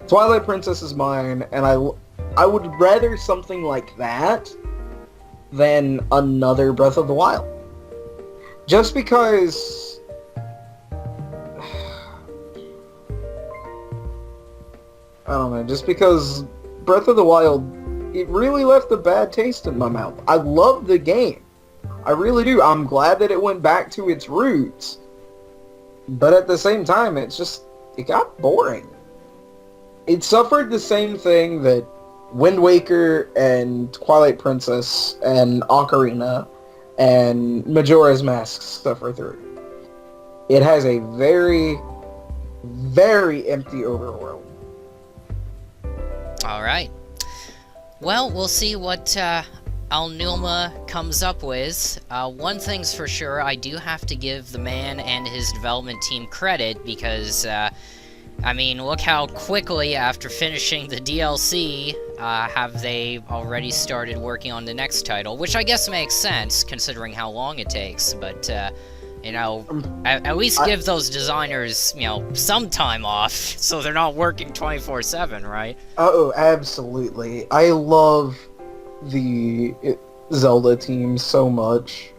Speaker 4: Twilight Princess is mine, and I would rather something like that than another Breath of the Wild. Just because I don't know, just because Breath of the Wild, it really left a bad taste in my mouth. I love the game. I really do. I'm glad that it went back to its roots. But at the same time, it got boring. It suffered the same thing that Wind Waker and Twilight Princess and Ocarina and Majora's Mask suffer through. It has a very, very empty overworld.
Speaker 2: Alright. Well, we'll see what Alnulma comes up with. One thing's for sure, I do have to give the man and his development team credit, because, I mean, look how quickly, after finishing the DLC, have they already started working on the next title, which I guess makes sense, considering how long it takes, but, you know, at least give those designers, you know, some time off, so they're not working 24/7, right?
Speaker 4: Oh, absolutely. I love the Zelda team so much.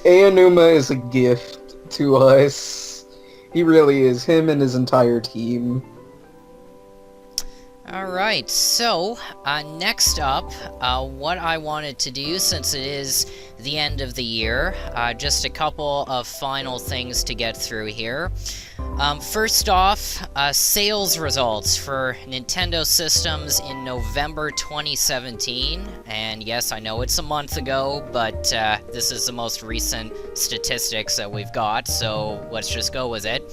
Speaker 4: Aonuma is a gift to us. He really is. Him and his entire team.
Speaker 2: Alright, so, next up, what I wanted to do, since it is the end of the year, just a couple of final things to get through here. First off, sales results for Nintendo systems in November 2017, and yes, I know it's a month ago, but this is the most recent statistics that we've got, so let's just go with it.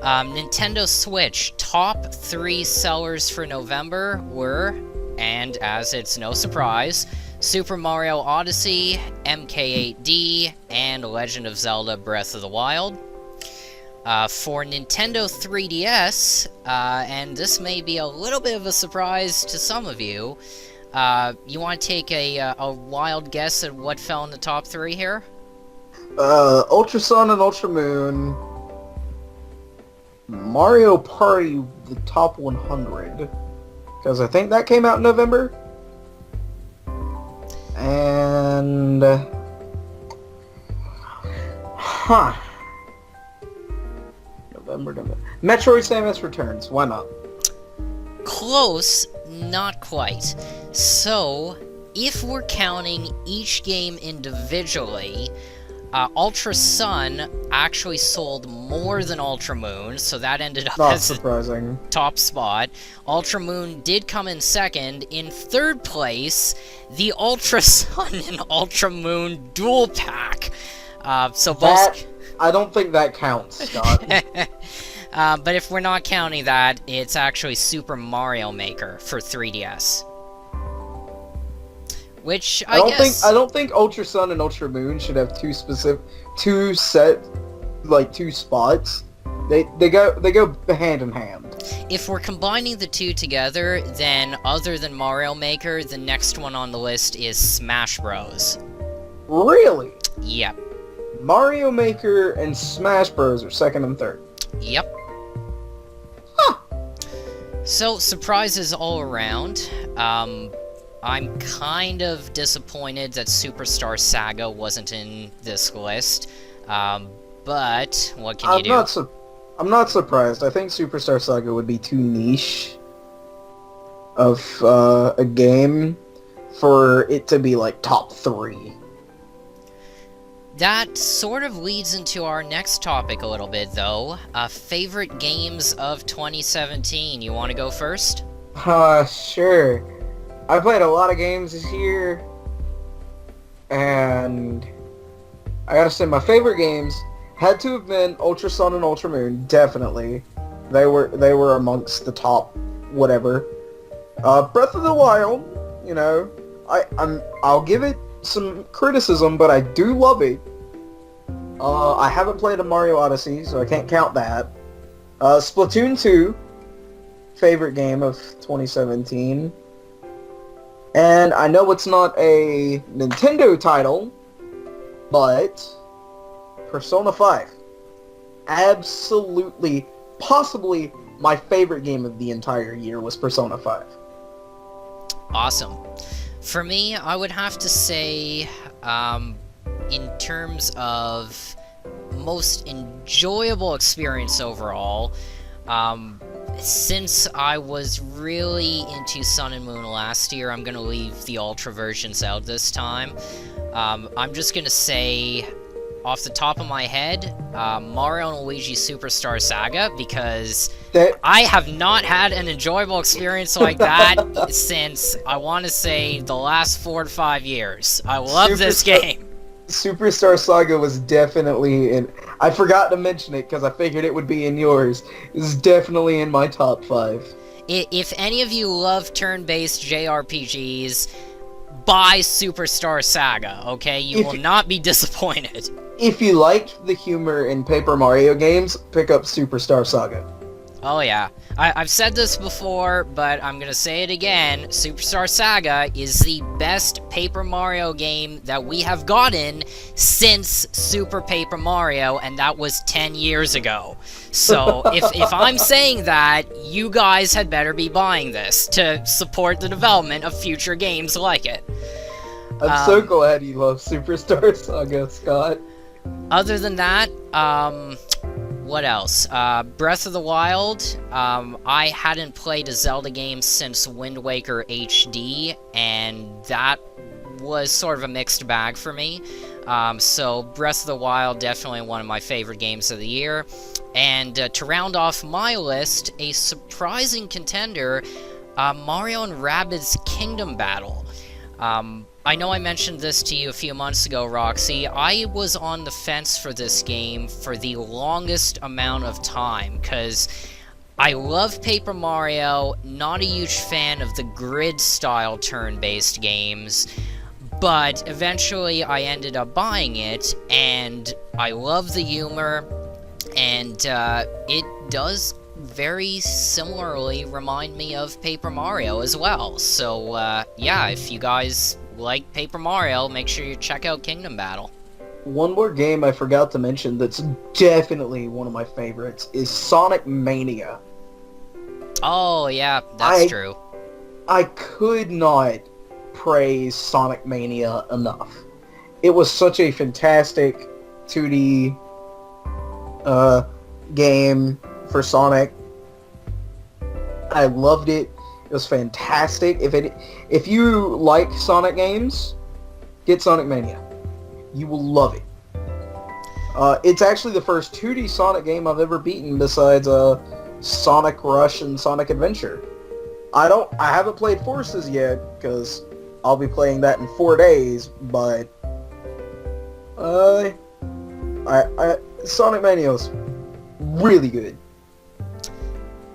Speaker 2: Nintendo Switch, top 3 sellers for November were, and as it's no surprise, Super Mario Odyssey, MK8D, and Legend of Zelda Breath of the Wild. For Nintendo 3DS, and this may be a little bit of a surprise to some of you, you want to take a wild guess at what fell in the top 3 here?
Speaker 4: Ultra Sun and Ultra Moon, Mario Party, the top 100, because I think that came out in November, and November. Metroid Samus Returns. Why not?
Speaker 2: Close, not quite. So, if we're counting each game individually, Ultra Sun actually sold more than Ultra Moon, so that ended up
Speaker 4: Not
Speaker 2: as
Speaker 4: surprising.
Speaker 2: the top spot. Ultra Moon did come in second. In third place, the Ultra Sun and Ultra Moon dual pack. So both...
Speaker 4: I don't think that counts, Scott.
Speaker 2: But if we're not counting that, it's actually Super Mario Maker for 3DS. Which I
Speaker 4: don't think Ultra Sun and Ultra Moon should have two spots. They go hand in hand.
Speaker 2: If we're combining the two together, then other than Mario Maker, the next one on the list is Smash Bros.
Speaker 4: Really?
Speaker 2: Yep.
Speaker 4: Mario Maker and Smash Bros are second and third.
Speaker 2: Yep.
Speaker 4: Huh.
Speaker 2: So, surprises all around. I'm kind of disappointed that Superstar Saga wasn't in this list, but what can you do?
Speaker 4: I'm not surprised. I think Superstar Saga would be too niche of a game for it to be like top 3.
Speaker 2: That sort of leads into our next topic a little bit, though. Favorite games of 2017. You want to go first?
Speaker 4: Sure. I played a lot of games this year, and I gotta say my favorite games had to have been Ultra Sun and Ultra Moon, definitely. They were amongst the top whatever. Breath of the Wild, you know, I'll give it some criticism, but I do love it. I haven't played a Mario Odyssey, so I can't count that. Splatoon 2, favorite game of 2017. And I know it's not a Nintendo title, but Persona 5. Absolutely, possibly my favorite game of the entire year was Persona 5.
Speaker 2: Awesome. For me, I would have to say, in terms of most enjoyable experience overall, since I was really into Sun and Moon last year, I'm gonna leave the Ultra versions out this time. I'm just gonna say, off the top of my head, Mario and Luigi Superstar Saga, because I have not had an enjoyable experience like that since, I want to say, the last 4 to 5 years. I love this game.
Speaker 4: Superstar Saga was definitely in... I forgot to mention it because I figured it would be in yours. It was definitely in my top 5.
Speaker 2: If any of you love turn-based JRPGs, buy Superstar Saga, okay? You will not be disappointed.
Speaker 4: If you liked the humor in Paper Mario games, pick up Superstar Saga.
Speaker 2: Oh yeah. I've said this before, but I'm gonna say it again. Superstar Saga is the best Paper Mario game that we have gotten since Super Paper Mario, and that was 10 years ago. So, if I'm saying that, you guys had better be buying this to support the development of future games like it.
Speaker 4: I'm so glad you love Superstar Saga, Scott.
Speaker 2: Other than that, What else? Breath of the Wild. I hadn't played a Zelda game since Wind Waker HD, and that was sort of a mixed bag for me. So Breath of the Wild, definitely one of my favorite games of the year. And to round off my list, a surprising contender, Mario and Rabbids Kingdom Battle. I know I mentioned this to you a few months ago, Roxy. I was on the fence for this game for the longest amount of time, because I love Paper Mario, not a huge fan of the grid-style turn-based games, but eventually I ended up buying it, and I love the humor, and it does very similarly remind me of Paper Mario as well. So, yeah, if you guys like Paper Mario, make sure you check out Kingdom Battle.
Speaker 4: One more game I forgot to mention that's definitely one of my favorites is Sonic Mania.
Speaker 2: Oh, yeah, that's true.
Speaker 4: I could not praise Sonic Mania enough. It was such a fantastic 2D game for Sonic. I loved it. It was fantastic. If you like Sonic games, get Sonic Mania. You will love it. It's actually the first 2D Sonic game I've ever beaten besides Sonic Rush and Sonic Adventure. I haven't played Forces yet because I'll be playing that in 4 days, but Sonic Mania was really good.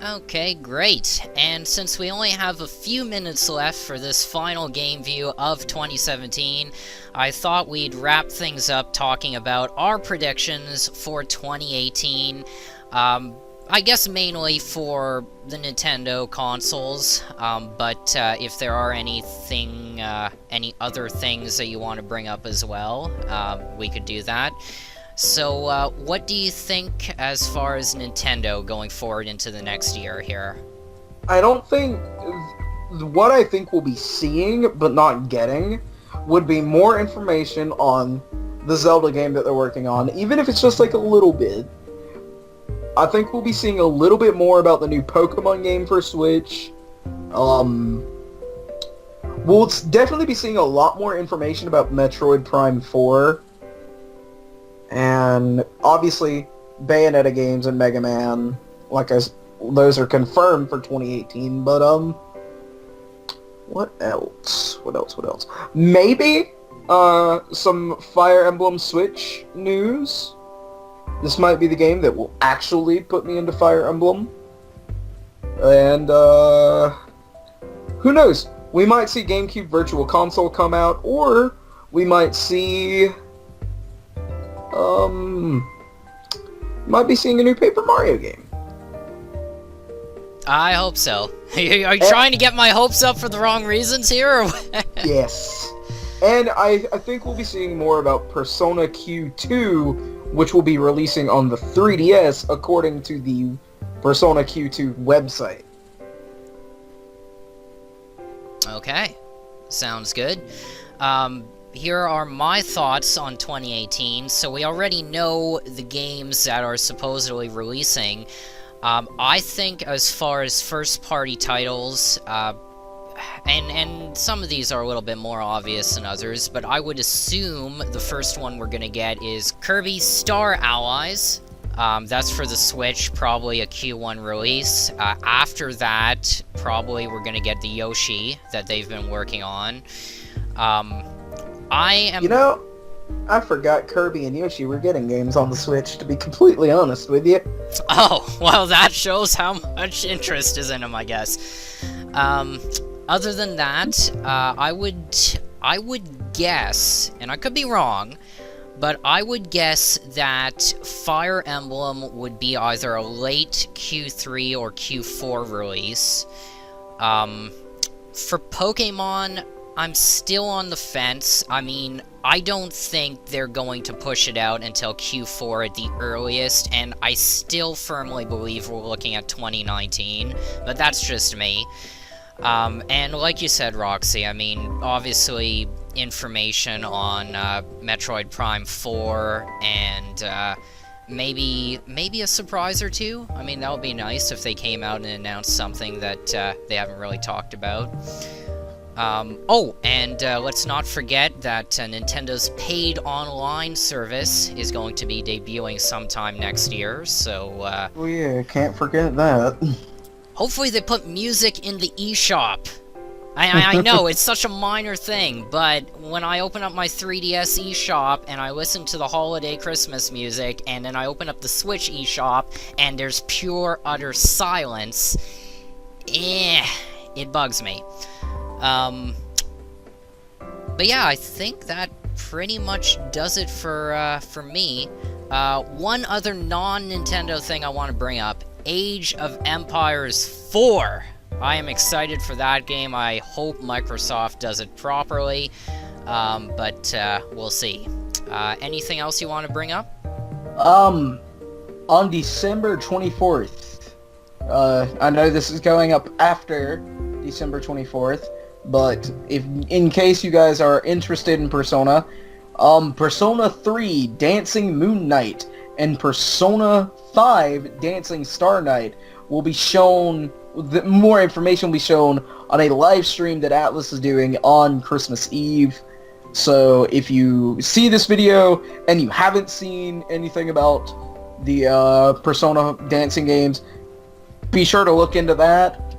Speaker 2: Okay, great. And since we only have a few minutes left for this final game view of 2017, I thought we'd wrap things up talking about our predictions for 2018. I guess mainly for the Nintendo consoles, but if there are any other things that you want to bring up as well, we could do that. So, what do you think as far as Nintendo going forward into the next year here?
Speaker 4: What I think we'll be seeing, but not getting, would be more information on the Zelda game that they're working on, even if it's just like a little bit. I think we'll be seeing a little bit more about the new Pokémon game for Switch. We'll definitely be seeing a lot more information about Metroid Prime 4. And obviously, Bayonetta games and Megaman, those are confirmed for 2018. But what else? Maybe some Fire Emblem Switch news. This might be the game that will actually put me into Fire Emblem. And who knows? We might see GameCube Virtual Console come out, or we might see. Might be seeing a new Paper Mario game.
Speaker 2: I hope so. Are you trying to get my hopes up for the wrong reasons here? Or
Speaker 4: Yes. And I think we'll be seeing more about Persona Q2, which will be releasing on the 3DS, according to the Persona Q2 website.
Speaker 2: Okay. Sounds good. Here are my thoughts on 2018. So we already know the games that are supposedly releasing. I think as far as first-party titles, and some of these are a little bit more obvious than others, but I would assume the first one we're gonna get is Kirby Star Allies. That's for the Switch, probably a Q1 release. After that, probably we're gonna get the Yoshi that they've been working on.
Speaker 4: I forgot Kirby and Yoshi were getting games on the Switch, to be completely honest with you.
Speaker 2: Oh, well, that shows how much interest is in them, I guess. Other than that, I would guess, and I could be wrong, but I would guess that Fire Emblem would be either a late Q3 or Q4 release. For Pokémon, I'm still on the fence. I mean, I don't think they're going to push it out until Q4 at the earliest, and I still firmly believe we're looking at 2019, but that's just me. And like you said, Roxy, I mean, obviously information on Metroid Prime 4 and maybe a surprise or two. I mean, that would be nice if they came out and announced something that they haven't really talked about. Let's not forget that Nintendo's paid online service is going to be debuting sometime next year, so,
Speaker 3: Oh yeah, can't forget that.
Speaker 2: hopefully they put music in the eShop. I know, it's such a minor thing, but when I open up my 3DS eShop and I listen to the holiday Christmas music, and then I open up the Switch eShop and there's pure, utter silence, it bugs me. But yeah, I think that pretty much does it for me. One other non-Nintendo thing I want to bring up, Age of Empires 4. I am excited for that game. I hope Microsoft does it properly, but we'll see. Anything else you want to bring up?
Speaker 3: On December 24th, I know this is going up after December 24th, but in case you guys are interested in Persona, Persona 3 Dancing Moon Knight and Persona 5 Dancing Star Knight will be shown. More information will be shown on a live stream that Atlas is doing on Christmas Eve. So if you see this video and you haven't seen anything about the Persona dancing games, be sure to look into that.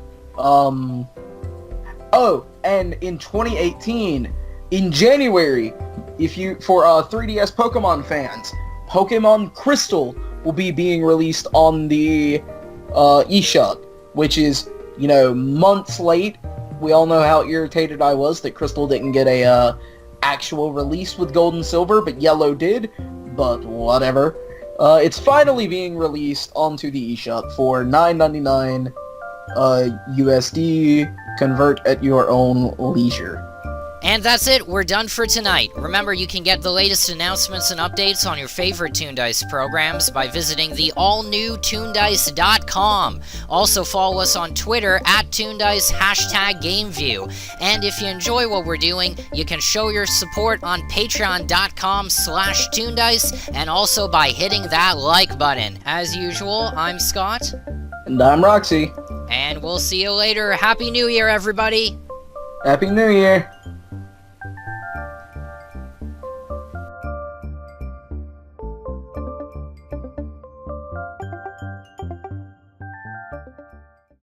Speaker 3: Oh, and in 2018, in January, for 3DS Pokemon fans, Pokemon Crystal will be being released on the eShop, which is, months late. We all know how irritated I was that Crystal didn't get a actual release with Gold and Silver, but Yellow did. But whatever. It's finally being released onto the eShop for $9.99 USD. Convert at your own leisure.
Speaker 2: And that's it, we're done for tonight. Remember, you can get the latest announcements and updates on your favorite TOONDISE programs by visiting the all-new TOONDISE.com. Also follow us on Twitter at TOONDISE, #GameView. And if you enjoy what we're doing, you can show your support on patreon.com/TOONDISE, and also by hitting that like button. As usual, I'm Scott.
Speaker 3: And I'm Roxy.
Speaker 2: And we'll see you later. Happy New Year, everybody!
Speaker 3: Happy New Year!